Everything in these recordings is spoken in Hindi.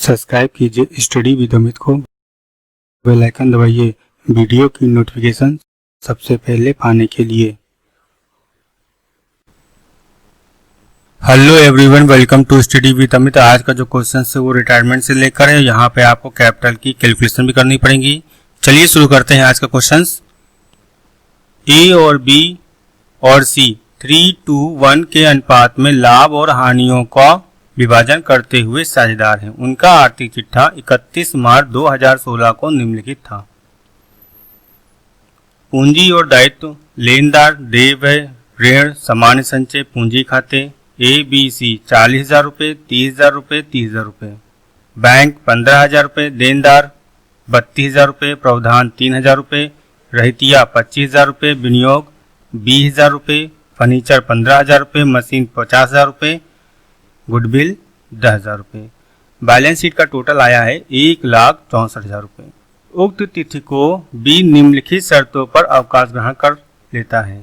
सब्सक्राइब कीजिए स्टडी विद अमित को, बेल आइकन दबाइए वीडियो की नोटिफिकेशन सबसे पहले पाने के लिए। Hello everyone, welcome to study with Amit. आज का जो क्वेश्चन है वो रिटायरमेंट से लेकर है। यहाँ पे आपको कैपिटल की कैलकुलेशन भी करनी पड़ेगी। चलिए शुरू करते हैं आज का क्वेश्चन। ए और बी और सी 3:1 के अनुपात में लाभ और हानियों का विभाजन करते हुए साझेदार हैं। उनका आर्थिक चिट्ठा 31 मार्च 2016 को निम्नलिखित था। पूंजी और दायित्व, लेनदार, देय व्यय, ऋण, सामान्य संचय, पूंजी खाते ए बी सी 40,000 रुपये, 30,000 रुपये, 30,000 रुपये, बैंक 15,000 रुपये, देनदार 32,000 रुपये, प्रावधान 3,000 रुपये, रहतिया 25,000 रुपये, विनियोग 20,000 रुपये, फर्नीचर 15,000 रुपये, मशीन 50,000 रुपये, गुडविल 10,000 रुपये। बैलेंस शीट का टोटल आया है 1,64,000 रुपये। उक्त तिथि को बी निम्नलिखित शर्तों पर अवकाश ग्रहण कर लेता है।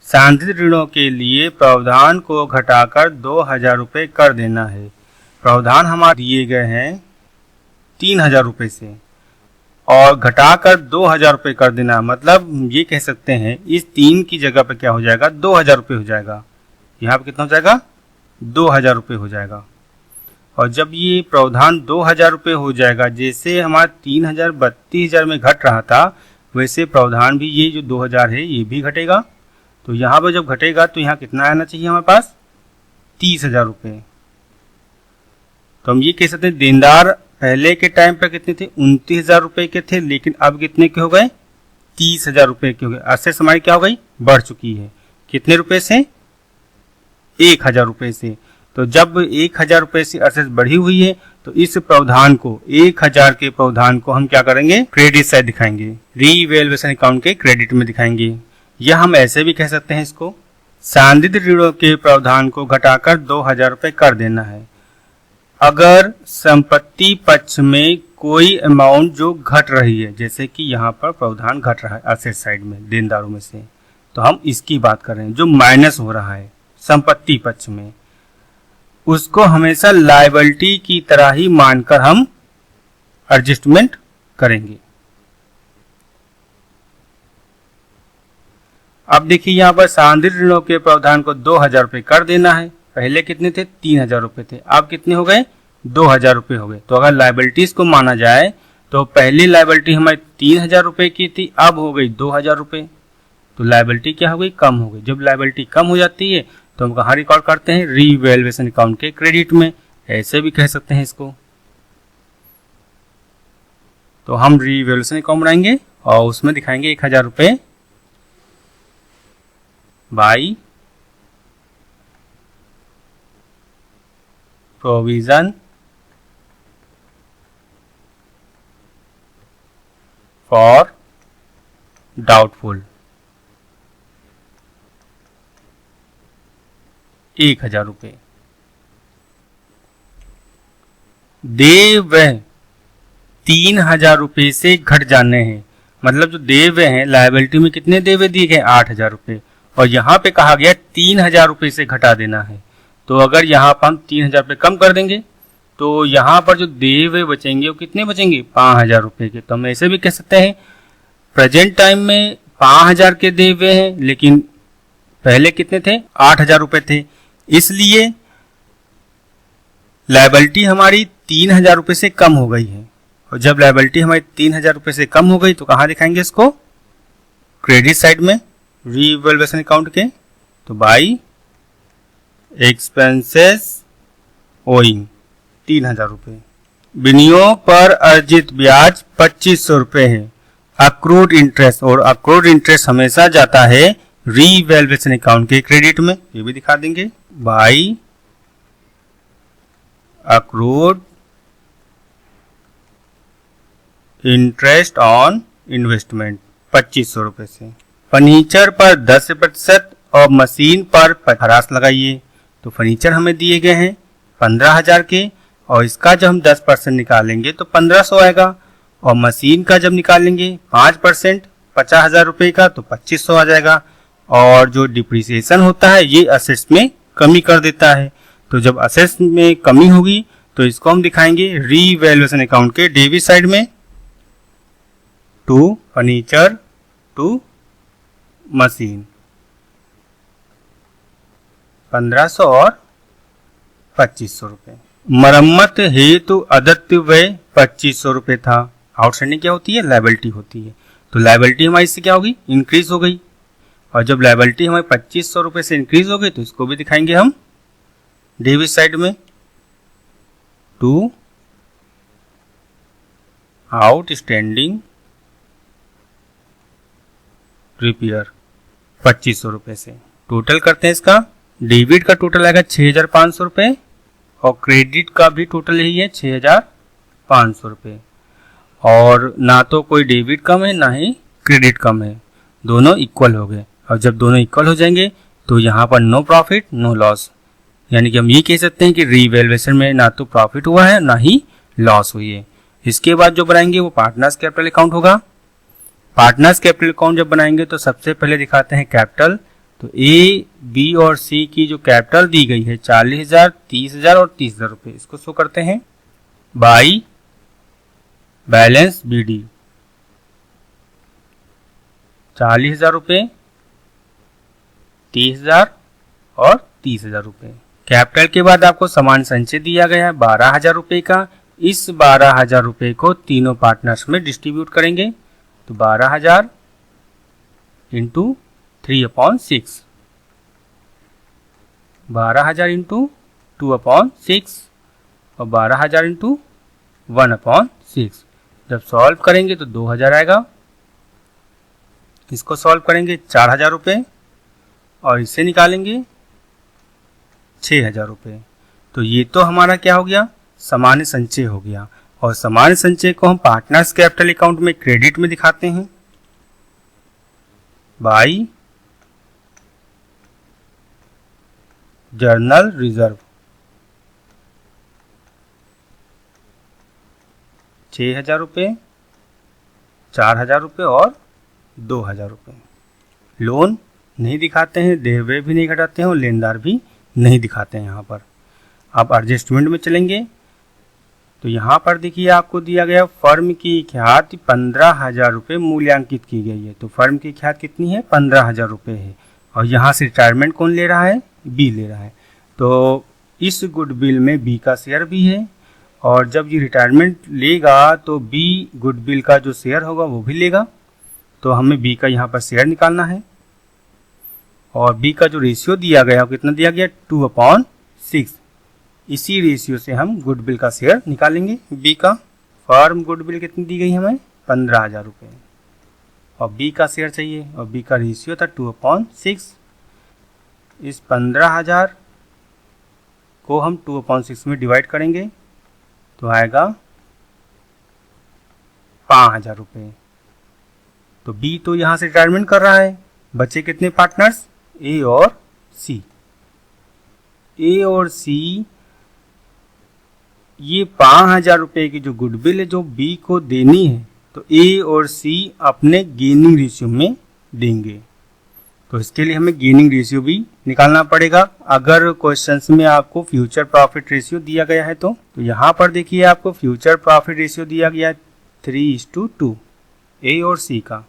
सांधित ऋणों के लिए प्रावधान को घटाकर 2,000 रुपये कर देना है। प्रावधान हमारे दिए गए हैं 3,000 रुपये से और घटाकर 2,000 रुपये कर देना, मतलब ये कह सकते हैं इस 3 की जगह पे क्या हो जाएगा, 2,000 रुपये हो जाएगा। यहाँ पे कितना हो जाएगा, 2,000 रुपये हो जाएगा। और जब ये प्रावधान 2,000 रुपये हो जाएगा, जैसे हमारा 3,000 32,000 में घट रहा था, वैसे प्रावधान भी ये जो 2,000 है ये भी घटेगा। तो यहाँ पर जब घटेगा तो यहाँ कितना आना चाहिए हमारे पास, 30,000 रुपये। तो हम ये कह सकते हैं देनदार पहले के टाइम पर कितने थे, 29,000 रुपये के थे, लेकिन अब कितने के हो गए, 30,000 रुपये के हो गए। असेट्स हमारी क्या हो गई, बढ़ चुकी है। कितने रुपए से, 1,000 रुपये से। तो जब 1,000 रुपये से असेट्स बढ़ी हुई है तो इस प्रावधान को, 1,000 के प्रावधान को हम क्या करेंगे, क्रेडिट साइड दिखाएंगे, रीवैल्यूएशन अकाउंट के क्रेडिट में दिखाएंगे। या हम ऐसे भी कह सकते हैं इसको, सांधित ऋणों के प्रावधान को घटाकर 2,000 रुपये कर देना है। अगर संपत्ति पक्ष में कोई अमाउंट जो घट रही है, जैसे कि यहाँ पर प्रावधान घट रहा है असेट साइड में देनदारों में से, तो हम इसकी बात कर रहे हैं, जो माइनस हो रहा है संपत्ति पक्ष में, उसको हमेशा लायबिलिटी की तरह ही मानकर हम एडजस्टमेंट करेंगे। अब देखिए यहाँ पर सांधित ऋणों के प्रावधान को 2,000 रुपये कर देना है। पहले कितने थे, 3,000 रुपये थे, अब कितने हो गए, 2,000 रुपये हो गए। तो अगर लायबिलिटीज को माना जाए तो पहली लायबिलिटी हमारी 3,000 रुपये की थी, अब हो गई 2,000 रुपये। तो लायबिलिटी क्या हो गई, कम हो गई। जब लायबिलिटी कम हो जाती है तो हम कहाँ रिकॉर्ड करते हैं, रीवैल्यूएशन अकाउंट के क्रेडिट में। ऐसे भी कह सकते हैं इसको। तो हम रीवैल्यूएशन अकाउंट बनाएंगे और उसमें दिखाएंगे 1,000 रुपये बाई प्रोविजन फॉर डाउटफुल, 1,000 रुपये। देय व्यय 3,000 रुपये से घट जाने हैं, मतलब जो देय व्यय है, लायबिलिटी में कितने देय व्यय दिए गए, 8,000 रुपये, और यहाँ पे कहा गया 3,000 रुपये से घटा देना है। तो अगर यहाँ पर हम 3,000 रुपये कम कर देंगे तो यहाँ पर जो देय व्यय बचेंगे वो कितने बचेंगे, 5,000 रुपये के। तो हम ऐसे भी कह सकते हैं प्रेजेंट टाइम में 5,000 के देय व्यय हैं, लेकिन पहले कितने थे, 8,000 रुपये थे, इसलिए लायबिलिटी हमारी 3,000 रुपये से कम हो गई है। और जब लायबिलिटी हमारी 3,000 रुपये से कम हो गई तो कहाँ दिखाएंगे इसको, क्रेडिट साइड में, रीवैल्यूएशन अकाउंट के। तो बाई एक्सपेंसेस ओइंग 3,000 रुपये। विनियोग पर अर्जित ब्याज 2,500 रुपये है। अक्रूड इंटरेस्ट, और अक्रूड इंटरेस्ट हमेशा जाता है रीवैल्यूएशन अकाउंट के क्रेडिट में, ये भी दिखा देंगे, by accrued interest on investment 2,500 रुपये से। फर्नीचर पर 10% और मशीन पर 50 लगाइए। तो फर्नीचर हमें दिए गए हैं 15,000 के, और इसका जब हम 10% निकालेंगे तो 1,500 आएगा, और मशीन का जब निकालेंगे 5% 50,000 रुपये का तो 2,500 आ जाएगा। और जो डिप्रिसिएशन होता है ये असेट्स में कमी कर देता है। तो जब असेट्स में कमी होगी तो इसको हम दिखाएंगे रीवैल्यूएशन अकाउंट के डेबिट साइड में, टू फर्नीचर टू मशीन 1500 और 2500 रुपये। मरम्मत हेतु अदत्य व्यय 2500 रुपये था। आउटस्टैंडिंग क्या होती है? लायबिलिटी होती है। तो लायबिलिटी हमारी इससे क्या होगी? इंक्रीज हो गई। और जब लायबिलिटी हमारी 2500 रुपये से इंक्रीज हो गई तो इसको भी दिखाएंगे हम डेबिट साइड में, टू आउटस्टैंडिंग रिपेयर 2500 रुपये से। टोटल करते हैं इसका, डेबिट का टोटल आएगा 6500 रुपये और क्रेडिट का भी टोटल यही है 6500 रुपये। और ना तो कोई डेबिट कम है ना ही क्रेडिट कम है, दोनों इक्वल हो गए। और जब दोनों इक्वल हो जाएंगे तो यहाँ पर नो प्रॉफिट नो लॉस, यानी कि हम ये कह सकते हैं कि रीवैल्यूएशन में ना तो प्रॉफिट हुआ है ना ही लॉस हुई है। इसके बाद जो बनाएंगे वो पार्टनर्स कैपिटल अकाउंट होगा। पार्टनर्स कैपिटल अकाउंट जब बनाएंगे तो सबसे पहले दिखाते हैं कैपिटल। तो ए, बी और सी की जो कैपिटल दी गई है 40,000, 30,000 और 30,000 रुपये, इसको शो करते हैं बाई बैलेंस बीडी 40,000 रुपये, 30,000 और 30,000 रुपये। कैपिटल के बाद आपको समान संचय दिया गया है 12,000 रुपये का। इस 12,000 रुपये को तीनों पार्टनर्स में डिस्ट्रीब्यूट करेंगे। तो 12,000 इंटू 3/6, 12,000 इंटू 2/6 और 12,000 इंटू 1/6। जब सॉल्व करेंगे तो 2,000 आएगा। इसको सॉल्व करेंगे 4,000 रुपये और इससे निकालेंगे 6,000 रुपये। तो ये तो हमारा क्या हो गया? सामान्य संचय हो गया। और सामान्य संचय को हम पार्टनर्स कैपिटल अकाउंट में क्रेडिट में दिखाते हैं बाई जर्नल रिजर्व 6,000 रुपये, 4,000 रुपये और 2,000 रुपये। लोन नहीं दिखाते हैं, देय व्यय भी नहीं घटाते हैं और लेनदार भी नहीं दिखाते हैं यहाँ पर। अब एडजस्टमेंट में चलेंगे तो यहाँ पर देखिए आपको दिया गया फर्म की ख्याति 15,000 रुपये मूल्यांकित की गई है। तो फर्म की ख्याति कितनी है? 15,000 रुपये है। और यहाँ से रिटायरमेंट कौन ले रहा है? बी ले रहा है। तो इस गुडविल में बी का शेयर भी है और जब ये रिटायरमेंट लेगा तो बी गुडविल का जो शेयर होगा वो भी लेगा। तो हमें बी का यहाँ पर शेयर निकालना है और बी का जो रेशियो दिया गया वो कितना दिया गया? 2/6। इसी रेशियो से हम गुडविल का शेयर निकालेंगे बी का। फर्म गुडविल कितनी दी गई हमें? 15,000 रुपये और बी का शेयर चाहिए और बी का रेशियो था 2/6। इस 15,000 को हम 2/6 में डिवाइड करेंगे तो आएगा 5,000 रुपये। तो बी तो यहाँ से रिटायरमेंट कर रहा है। बचे कितने पार्टनर्स? ए और सी। ए और सी ये 5,000 रुपये की जो गुडविल है जो बी को देनी है तो ए और सी अपने गेनिंग रेशियो में देंगे। तो इसके लिए हमें गेनिंग रेशियो भी निकालना पड़ेगा। अगर क्वेश्चंस में आपको फ्यूचर प्रॉफिट रेशियो दिया गया है तो यहाँ पर देखिए आपको फ्यूचर प्रॉफिट रेशियो दिया गया है 3:2 ए और सी का।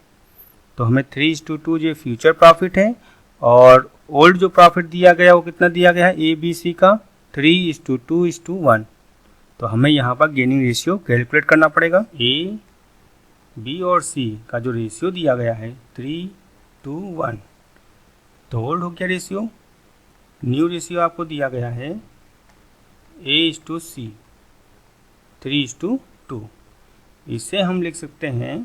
तो हमें 3:2 जो फ्यूचर प्रॉफिट है और ओल्ड जो प्रॉफिट दिया गया वो कितना दिया गया है? ए बी सी का 3:2:1। तो हमें यहाँ पर गेनिंग रेशियो कैलकुलेट करना पड़ेगा। ए बी और सी का जो रेशियो दिया गया है 3:1। तो ओल्ड हो गया रेशियो। न्यू रेशियो आपको दिया गया है A/C 3:2। इसे हम लिख सकते हैं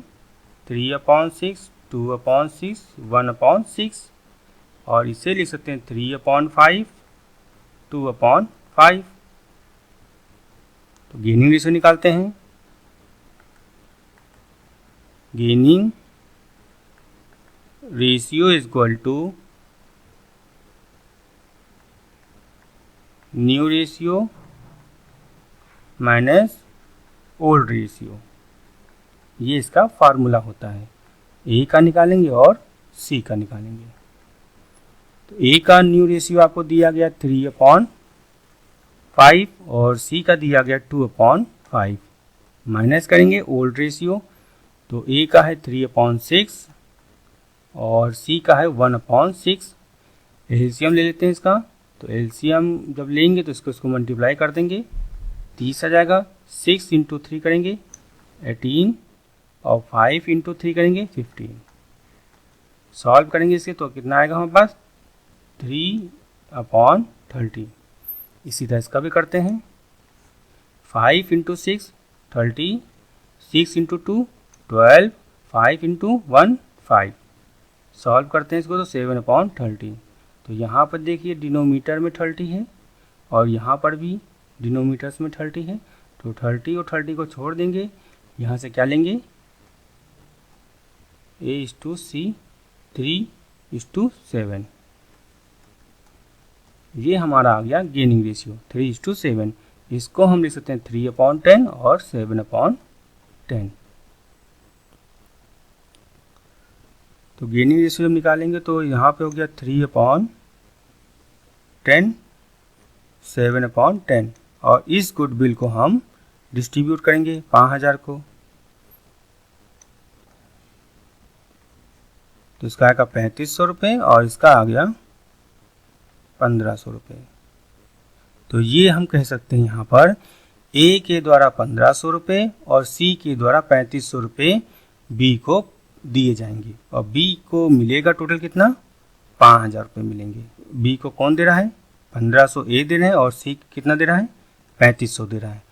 3/6, 2/6, 1/6 और इसे लिख सकते हैं 3/5, 2/5। तो गेनिंग रेशियो निकालते हैं। Gaining ratio is equal to new ratio minus old ratio. ये इसका फार्मूला होता है। ए का निकालेंगे और सी का निकालेंगे। तो ए का न्यू रेशियो आपको दिया गया 3/5 5 और सी का दिया गया 2/5। माइनस करेंगे ओल्ड रेशियो, तो ए का है 3/6 और सी का है 1/6। एलसीएम ले लेते हैं इसका, तो एलसीएम जब लेंगे तो इसको मल्टीप्लाई कर देंगे, 30 आ जाएगा। 6 इंटू 3 करेंगे 18 और 5 इंटू 3 करेंगे 15। सॉल्व करेंगे इसके तो कितना आएगा हमारे पास 3/30। इसी तरह इसका भी करते हैं, 5 इंटू 6 30, 6 इंटू 2 12, 5 इंटू 1 5। सॉल्व करते हैं इसको तो 7/30। तो यहाँ पर देखिए डिनोमीटर में 30 है और यहाँ पर भी डिनोमीटर्स में 30 है, तो 30 और 30 को छोड़ देंगे, यहाँ से क्या लेंगे A/C 3:7। ये हमारा आ गया गेनिंग रेशियो 3:7। इसको हम लिख सकते हैं 3/10 और 7/10। तो गेनिंग रेशियो जब निकालेंगे तो यहाँ पे हो गया 3/10 7/10 और इस गुडविल को हम डिस्ट्रीब्यूट करेंगे 5000 को, तो इसका आएगा 3500 रुपये और इसका आ गया 1500 रुपये। तो ये हम कह सकते हैं यहाँ पर ए के द्वारा 1500 रुपये और सी के द्वारा 3500 रुपये बी को दिए जाएंगे और बी को मिलेगा टोटल कितना 5000 रुपये मिलेंगे। बी को कौन दे रहा है 1500 ए दे रहे हैं और सी कितना दे रहा है 3500 दे रहा है।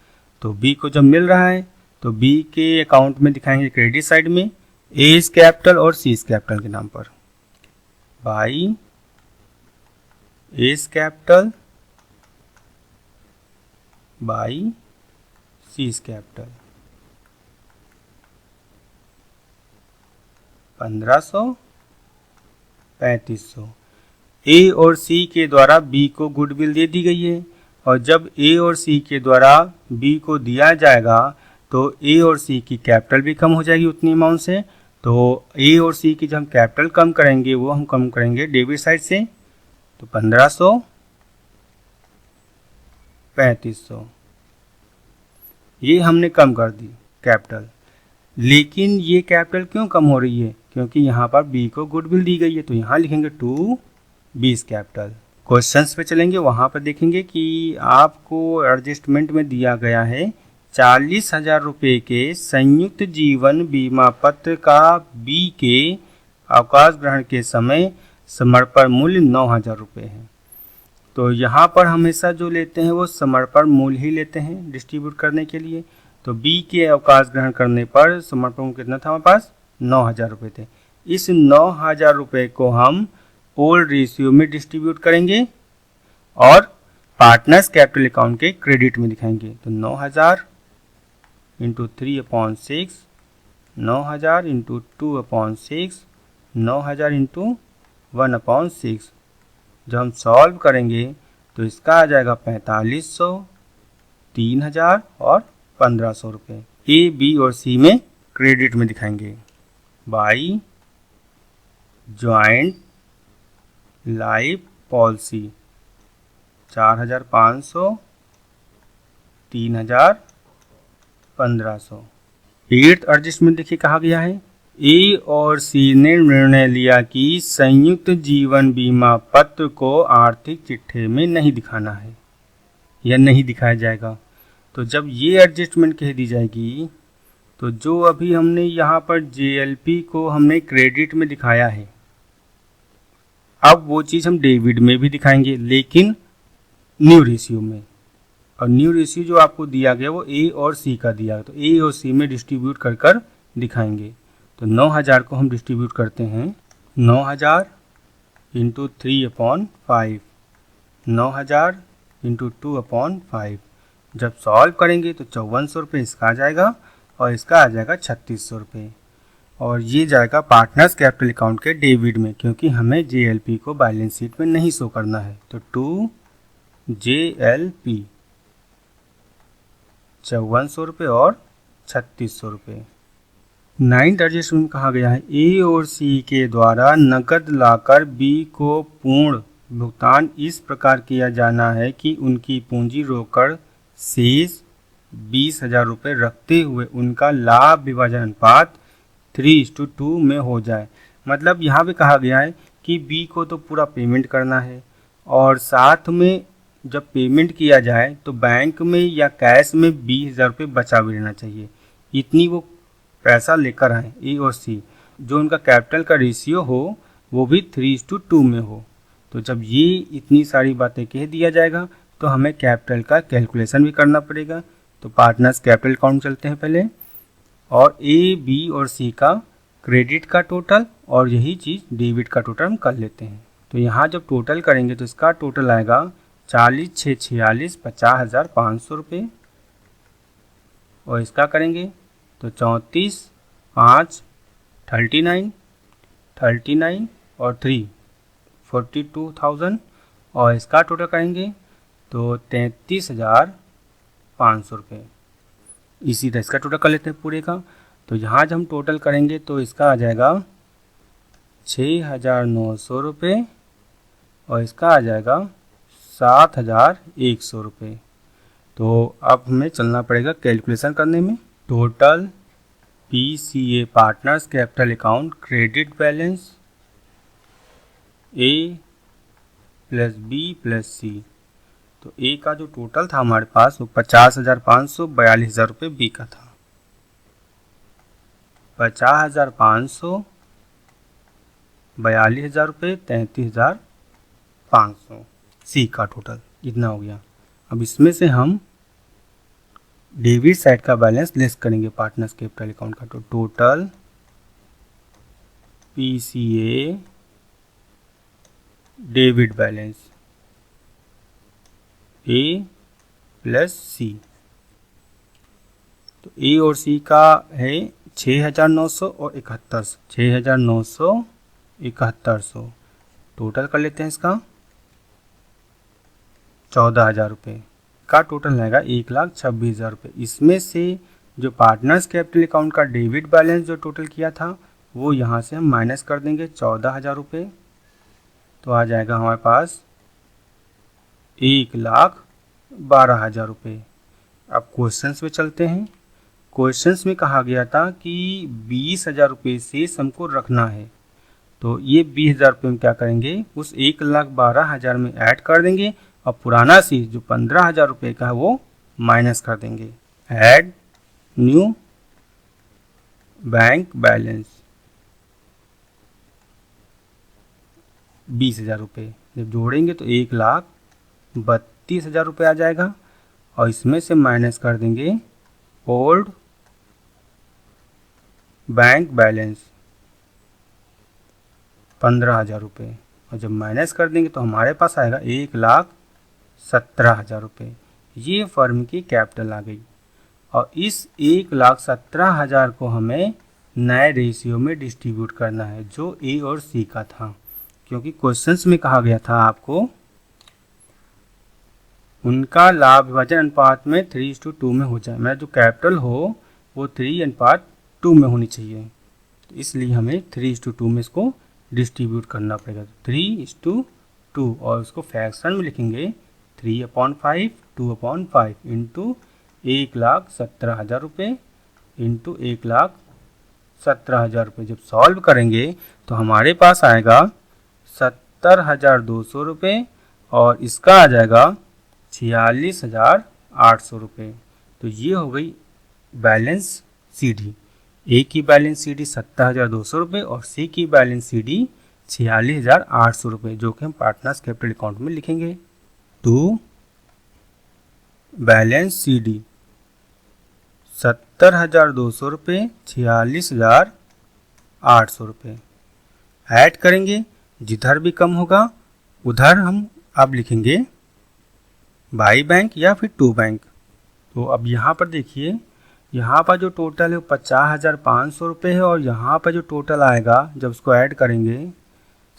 तो बी को जब मिल रहा है तो बी के अकाउंट में दिखाएंगे क्रेडिट साइड में ए कैपिटल और सी कैपिटल के नाम पर, by A capital by C capital 1500 3500। A और सी के द्वारा बी को गुडविल दे दी गई है और जब ए और सी के द्वारा बी को दिया जाएगा तो ए और सी की कैपिटल भी कम हो जाएगी उतनी अमाउंट से। तो ए और सी की जब हम कैपिटल कम करेंगे वो हम कम करेंगे डेबिट साइड से, तो 1500 3500 ये हमने कम कर दी कैपिटल। लेकिन ये कैपिटल क्यों कम हो रही है, क्योंकि यहाँ पर बी को गुडविल दी गई है, तो यहाँ लिखेंगे टू बीस कैपिटल। क्वेश्चंस पे चलेंगे, वहाँ पर देखेंगे कि आपको एडजस्टमेंट में दिया गया है 40,000 रुपये के संयुक्त जीवन बीमा पत्र का बी के अवकाश ग्रहण के समय समर्पण मूल्य 9,000 रुपये है। तो यहाँ पर हमेशा जो लेते हैं वो समर्पण मूल्य ही लेते हैं डिस्ट्रीब्यूट करने के लिए। तो बी के अवकाश ग्रहण करने पर समर्पण मूल्य कितना था हमारे पास 9,000 रुपये थे। इस 9,000 रुपये को हम ओल्ड रेशियो में डिस्ट्रीब्यूट करेंगे और पार्टनर्स कैपिटल अकाउंट के क्रेडिट में दिखाएंगे। तो 9,000 इंटू 3/6, 9,000 इंटू 2/6, 9,000 इंटू 1/6। जब हम सॉल्व करेंगे तो इसका आ जाएगा 4500, 3,000 और 1500 रुपये। ए बी और सी में क्रेडिट में दिखाएंगे by joint life policy 4,500, 3,000, 1,500। Eighth adjustment देखिए कहा गया है ए और सी ने निर्णय लिया कि संयुक्त जीवन बीमा पत्र को आर्थिक चिट्ठे में नहीं दिखाना है या नहीं दिखाया जाएगा। तो जब ये एडजस्टमेंट कह दी जाएगी तो जो अभी हमने यहाँ पर जेएलपी को हमने क्रेडिट में दिखाया है, अब वो चीज़ हम डेबिट में भी दिखाएंगे लेकिन न्यू रेशियो में। और न्यू रेशियो जो आपको दिया गया वो ए और सी का दिया गया, तो ए और सी में डिस्ट्रीब्यूट कर कर दिखाएंगे। तो 9,000 को हम डिस्ट्रीब्यूट करते हैं 9,000 इंटू 3/5, 9,000 इंटू 2/5। जब सॉल्व करेंगे तो 5400 रुपये इसका आ जाएगा और इसका आ जाएगा 3600 रुपये और ये जाएगा पार्टनर्स कैपिटल अकाउंट के डेबिट में, क्योंकि हमें जेएलपी को बैलेंस शीट में नहीं शो करना है। तो 2 JLP 5400 रुपये और 3600 रुपये। 9th एडजस्टमेंट कहा गया है ए और सी के द्वारा नकद लाकर बी को पूर्ण भुगतान इस प्रकार किया जाना है कि उनकी पूंजी रोकड़ शेष 20,000 रुपये रखते हुए उनका लाभ विभाजन अनुपात 3:2 में हो जाए। मतलब यहाँ पे कहा गया है कि बी को तो पूरा पेमेंट करना है और साथ में जब पेमेंट किया जाए तो बैंक में या कैश में 20,000 रुपये बचा भी रहना चाहिए। इतनी वो पैसा लेकर आए ए और सी। जो उनका कैपिटल का रेशियो हो वो भी 3:2 में हो। तो जब ये इतनी सारी बातें कह दिया जाएगा तो हमें कैपिटल का कैलकुलेशन भी करना पड़ेगा। तो पार्टनर्स कैपिटल अकाउंट चलते हैं पहले, और ए बी और सी का क्रेडिट का टोटल और यही चीज़ डेबिट का टोटल हम कर लेते हैं। तो यहाँ जब टोटल करेंगे तो इसका टोटल आएगा 40 6 46 50,500 रुपये, और इसका करेंगे तो 34 5 39 और 3 42,000, और इसका टोटल करेंगे तो 33,500 रुपये। इसी तरह इसका टोटल कर लेते हैं पूरे का। तो यहाँ जब हम टोटल करेंगे तो इसका आ जाएगा 6,900 रुपये और इसका आ जाएगा 7,100 रुपये। तो अब हमें चलना पड़ेगा कैलकुलेशन करने में। Total PCA partners capital account credit balance A plus B plus C। तो A का जो टोटल था हमारे पास वो 50,500 42,000 रुपये B का था। 50,500 42,000 रुपये 33,500 C का टोटल इतना हो गया। अब इसमें से हम डेबिट साइड का बैलेंस लेस करेंगे पार्टनर्स कैपिटल अकाउंट का। तो total PCA debit balance A plus C। तो A और C का है 6,900 और 7100, 6,900 7100। टोटल कर लेते हैं इसका 14,000 रुपये का टोटल आएगा 1,26,000 रुपये। इसमें से जो पार्टनर्स कैपिटल अकाउंट का डेबिट बैलेंस जो टोटल किया था वो यहाँ से हम माइनस कर देंगे 14,000 रुपये। तो आ जाएगा हमारे पास 1,12,000 रुपये। अब क्वेश्चंस में चलते हैं। क्वेश्चंस में कहा गया था कि 20,000 रुपये शेष हमको रखना है। तो ये 20,000 रुपये में क्या करेंगे, उस 1,12,000 में ऐड कर देंगे और पुराना शेष जो 15,000 रुपये का है वो माइनस कर देंगे। ऐड न्यू बैंक बैलेंस 20,000 रुपये जब जोड़ेंगे तो 1,32,000 रुपये आ जाएगा, और इसमें से माइनस कर देंगे ओल्ड बैंक बैलेंस 15,000 रुपये, और जब माइनस कर देंगे तो हमारे पास आएगा 1,17,000 रुपये। ये फर्म की कैपिटल आ गई, और इस 1,17,000 को हमें नए रेशियो में डिस्ट्रीब्यूट करना है जो ए और सी का था, क्योंकि क्वेश्चंस में कहा गया था आपको उनका लाभ विभाजन अनुपात में 3:2 में हो जाए। मेरा जो कैपिटल हो वो 3:2 में होनी चाहिए, तो इसलिए हमें 3:2 में इसको डिस्ट्रीब्यूट करना पड़ेगा। 3:2 और उसको फ्रैक्शन में लिखेंगे 3/5 2/5 इंटू 1,17,000 रुपये इंटू 1,17,000 रुपये। जब सॉल्व करेंगे तो हमारे पास आएगा 70,200 रुपये, और इसका आ जाएगा 46,800 रुपये। तो ये हो गई बैलेंस CD। ए की बैलेंस CD 70,200 रुपये और सी की बैलेंस CD 46,800 रुपये, जो कि हम पार्टनर्स कैपिटल अकाउंट में लिखेंगे। तो बैलेंस CD 70,200 रुपये 46,800 रुपये। ऐड करेंगे, जिधर भी कम होगा उधर हम अब लिखेंगे बाई बैंक या फिर टू बैंक। तो अब यहाँ पर देखिए, यहाँ पर जो टोटल है वो 50,500 रुपये है, और यहाँ पर जो टोटल आएगा जब उसको ऐड करेंगे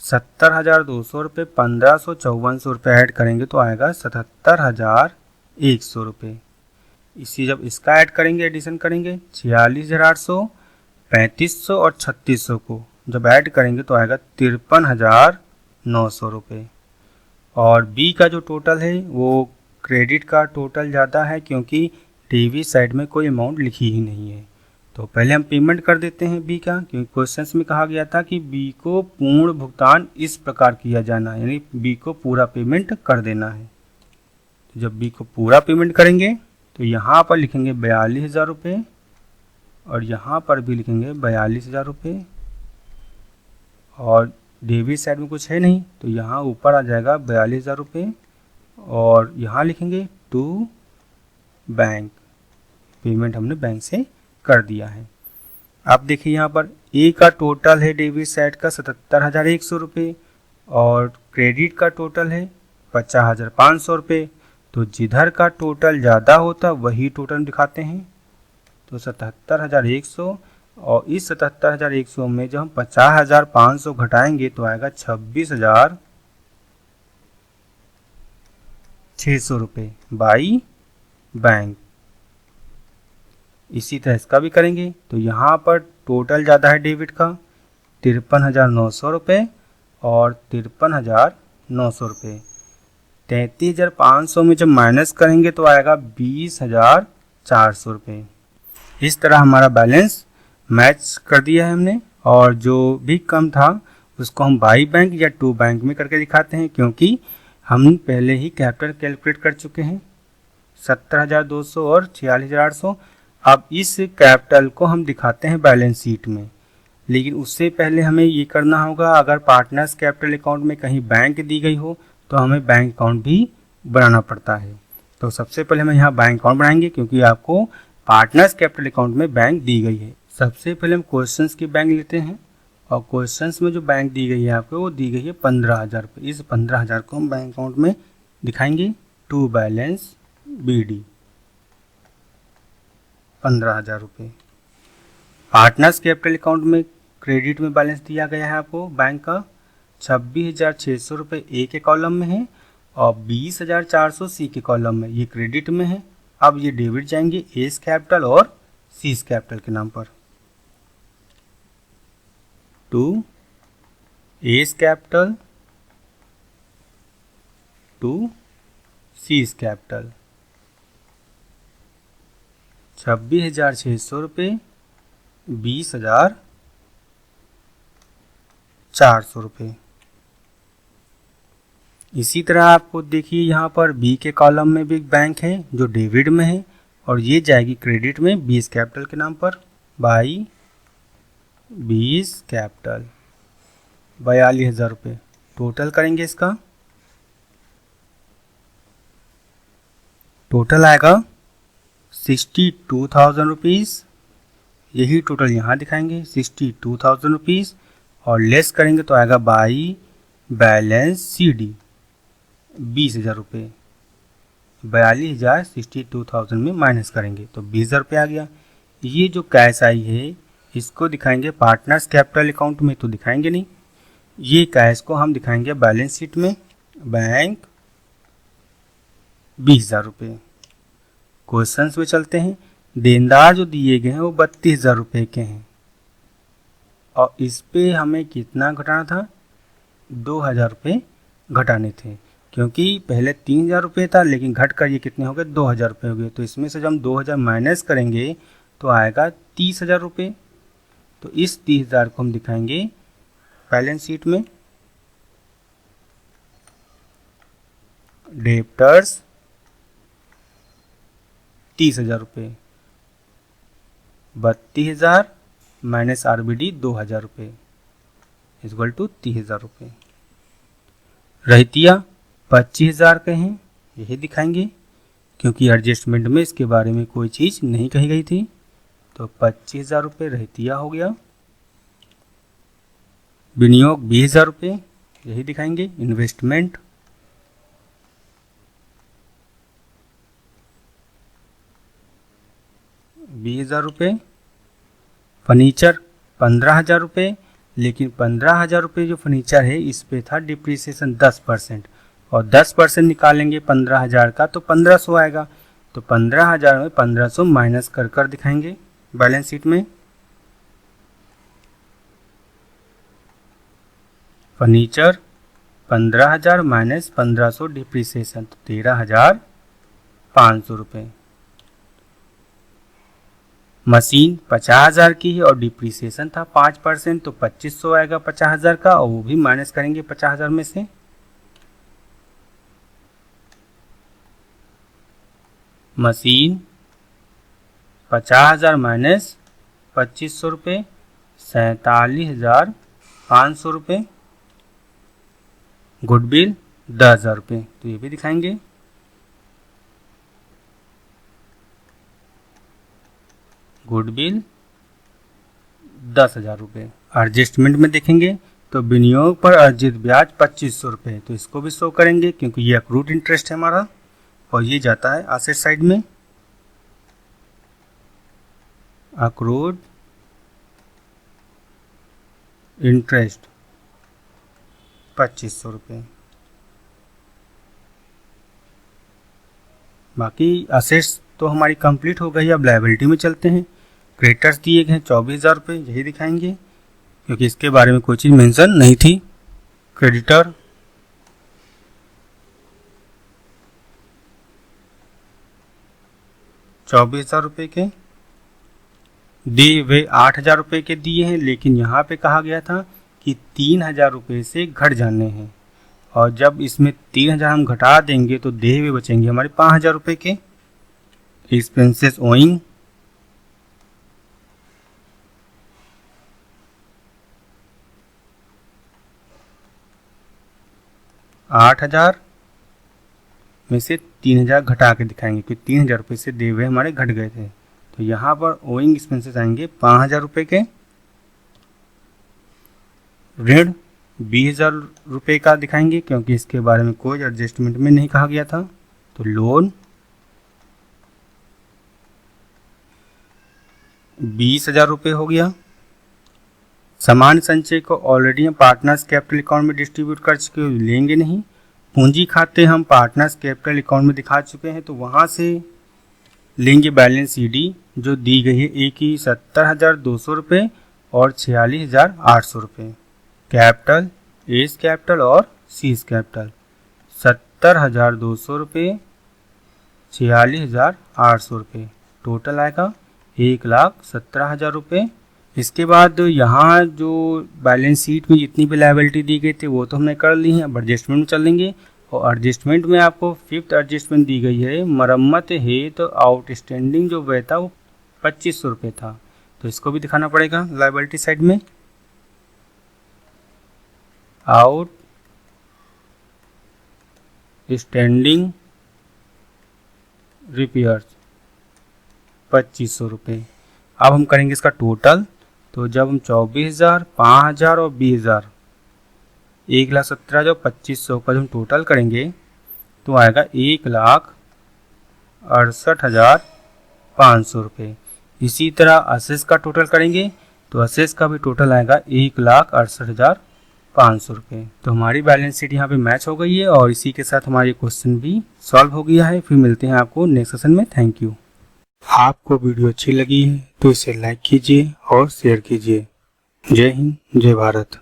70,200 रुपये 1,554 रुपये ऐड करेंगे तो आएगा 77,100 रुपये। इसी जब इसका ऐड करेंगे, एडिशन करेंगे 46,800 3500 और 3600 को जब ऐड करेंगे तो आएगा 53,900 रुपये। और बी का जो टोटल है वो क्रेडिट का टोटल ज़्यादा है क्योंकि डेबिट साइड में कोई अमाउंट लिखी ही नहीं है। तो पहले हम पेमेंट कर देते हैं बी का, क्योंकि क्वेश्चंस में कहा गया था कि बी को पूर्ण भुगतान इस प्रकार किया जाना है, यानी बी को पूरा पेमेंट कर देना है। तो जब बी को पूरा पेमेंट करेंगे तो यहाँ पर लिखेंगे 42,000 रुपये और यहाँ पर भी लिखेंगे 42,000 रुपये, और डेबिट साइड में कुछ है नहीं तो यहाँ ऊपर आ जाएगा 42,000 रुपये और यहाँ लिखेंगे टू बैंक, पेमेंट हमने बैंक से कर दिया है। अब देखिए यहाँ पर ए का टोटल है डेबिट साइड का 77,100 रुपये और क्रेडिट का टोटल है 50,500 रुपये। तो जिधर का टोटल ज़्यादा होता वही टोटल दिखाते हैं। तो 77,100 और इस 77,100 में जब हम 50,500 घटाएंगे तो आएगा 26,600 रुपये बाई बैंक। इसी तरह इसका भी करेंगे तो यहाँ पर टोटल ज़्यादा है डेबिट का 53,900 रुपये और 53,900 रुपये। 33,500 में जब माइनस करेंगे तो आएगा 20,400 रुपये। इस तरह हमारा बैलेंस मैच कर दिया है हमने, और जो भी कम था उसको हम बाई बैंक या टू बैंक में करके दिखाते हैं, क्योंकि हम पहले ही कैपिटल कैलकुलेट कर चुके हैं 70,200 और 46,800। अब इस कैपिटल को हम दिखाते हैं बैलेंस शीट में, लेकिन उससे पहले हमें ये करना होगा, अगर पार्टनर्स कैपिटल अकाउंट में कहीं बैंक दी गई हो तो हमें बैंक अकाउंट भी बनाना पड़ता है। तो सबसे पहले हम यहाँ बैंक अकाउंट बनाएंगे, क्योंकि आपको पार्टनर्स कैपिटल अकाउंट में बैंक दी गई है। सबसे पहले हम क्वेश्चंस की बैंक लेते हैं, और क्वेश्चंस में जो बैंक दी गई है आपको वो दी गई है 15,000 रुपये। इस 15,000 को हम बैंक अकाउंट में दिखाएंगे टू बैलेंस BD 15,000 रुपये। पार्टनर्स कैपिटल अकाउंट में क्रेडिट में बैलेंस दिया गया है आपको बैंक का 26,600 रुपये ए के कॉलम में है और 20,400 सी के कॉलम में, ये क्रेडिट में है। अब ये डेबिट जाएंगे एस कैपिटल और सीस कैपिटल के नाम पर। To S capital to C's capital 26,600 रुपये 20,400 रुपये। इसी तरह आपको देखिए यहाँ पर बी के कॉलम में भी बैंक है जो डेबिट में है, और ये जाएगी क्रेडिट में 20 कैपिटल के नाम पर बाई 20 कैपिटल 42,000 रुपये। टोटल करेंगे इसका, टोटल आएगा 62,000 रुपीज़। यही टोटल यहाँ दिखाएंगे 62,000 रुपीज़, और लेस करेंगे तो आएगा बाई बैलेंस CD 20,000 रुपये। 42,000 62,000 में माइनस करेंगे तो 20,000 रुपये आ गया। ये जो कैश आई है इसको दिखाएंगे पार्टनर्स कैपिटल अकाउंट में तो दिखाएंगे नहीं, ये कैश को हम दिखाएंगे बैलेंस शीट में बैंक 20,000 रुपये। क्वेश्चंस में चलते हैं। देनदार जो दिए गए हैं वो 32,000 रुपये के हैं, और इस पे हमें कितना घटाना था, 2,000 रुपये घटाने थे, क्योंकि पहले 3,000 रुपये था लेकिन घट कर ये कितने हो गए, 2,000 रुपये हो गए। तो इसमें से जब हम 2,000 माइनस करेंगे तो आएगा 30,000 रुपये। तो इस 30,000 को हम दिखाएंगे बैलेंस शीट में डेब्टर्स 30,000 रुपये, 32,000 माइनस RBD 2,000 रुपये इक्वल टू 30,000 रुपये। रहतिया 25,000 के हैं, यही दिखाएंगे क्योंकि एडजस्टमेंट में इसके बारे में कोई चीज़ नहीं कही गई थी। तो 25,000 रुपये रहतिया हो गया। विनियोग 20,000 रुपये, यही दिखाएंगे। इन्वेस्टमेंट 20,000 रुपये। फर्नीचर 15,000 रुपये, लेकिन 15,000 रुपये जो फर्नीचर है इस पे था डिप्रिसिएशन 10%, और 10% निकालेंगे 15,000 का तो 1,500 आएगा। तो 15,000 में 1,500 माइनस कर कर दिखाएंगे बैलेंस शीट में। फर्नीचर 15,000 माइनस 1500 डिप्रिसिएशन, तो 13,500 रुपये। मशीन 50,000 की है और डिप्रिसिएशन था 5%, तो 2500 आएगा 50,000 का, और वो भी माइनस करेंगे 50,000 में से। मशीन 50,000 माइनस 2500 रुपये, 47,500 रुपये। गुडविल 10,000 रुपये, तो ये भी दिखाएंगे। गुडविल 10,000 रुपये। एडजस्टमेंट में देखेंगे तो विनियोग पर अर्जित ब्याज 2500 रुपये, तो इसको भी शो करेंगे क्योंकि ये अक्रूड इंटरेस्ट है हमारा, और ये जाता है एसेट साइड में। अक्रूड इंटरेस्ट 2500 रुपये। बाकी असेट्स तो हमारी कंप्लीट हो गई। अब लायबिलिटी में चलते हैं। क्रेडिटर्स दिए गए हैं 24,000 रुपये, यही दिखाएंगे क्योंकि इसके बारे में कोई चीज़ मेंशन नहीं थी। क्रेडिटर 24,000 रुपये के दिए हुए 8,000 रुपये के दिए हैं, लेकिन यहाँ पे कहा गया था कि 3,000 रुपये से घट जाने हैं, और जब इसमें 3,000 हम घटा देंगे तो दिए हुए बचेंगे हमारे 5,000 रुपये के। एक्सपेंसेस ओइंग 8,000 में से 3,000 घटा के दिखाएंगे क्योंकि 3,000 रुपये से दिए हुए हमारे घट गए थे, तो यहाँ पर ओइंग एक्सपेंसेस आएंगे 5,000 रुपये के। ऋण 20,000 रुपये का दिखाएंगे क्योंकि इसके बारे में कोई एडजस्टमेंट में नहीं कहा गया था, तो लोन 20,000 रुपये हो गया। सामान्य संचय को ऑलरेडी हम पार्टनर्स कैपिटल अकाउंट में डिस्ट्रीब्यूट कर चुके हैं, लेंगे नहीं। पूंजी खाते हम पार्टनर्स कैपिटल अकाउंट में दिखा चुके हैं, तो वहाँ से लेंगे बैलेंस सीडी जो दी गई है, एक ही 70,200 रुपये और 46,800 रुपये। कैपिटल एस कैपिटल और सीज कैपिटल 70,200 रुपये, 46,800 रुपये, टोटल आएगा 1,17,000 रुपये। इसके बाद यहाँ जो बैलेंस शीट में जितनी भी लायबिलिटी दी गई थी वो तो हमने कर ली है। अब एडजस्टमेंट में चलेंगे, और एडजस्टमेंट में आपको 5th एडजस्टमेंट दी गई है। मरम्मत है तो आउटस्टैंडिंग जो व्यय था वो 2500 रुपये था, तो इसको भी दिखाना पड़ेगा लायबिलिटी साइड में। आउटस्टैंडिंग रिपेयर्स 2500 रुपये। अब हम करेंगे इसका टोटल, तो जब हम 24,000, 5,000 और 20,000, 1,17,000 2500 का जब हम टोटल करेंगे तो आएगा 1,68,500 रुपये। इसी तरह असेस का टोटल करेंगे तो असेस का भी टोटल आएगा 1,68,500 रुपये। तो हमारी बैलेंस शीट यहाँ पे मैच हो गई है, और इसी के साथ हमारी क्वेश्चन भी सॉल्व हो गया है। फिर मिलते हैं आपको नेक्स्ट सेशन में। Thank you. आपको वीडियो अच्छी लगी है तो इसे लाइक कीजिए और शेयर कीजिए। जय हिंद, जय भारत।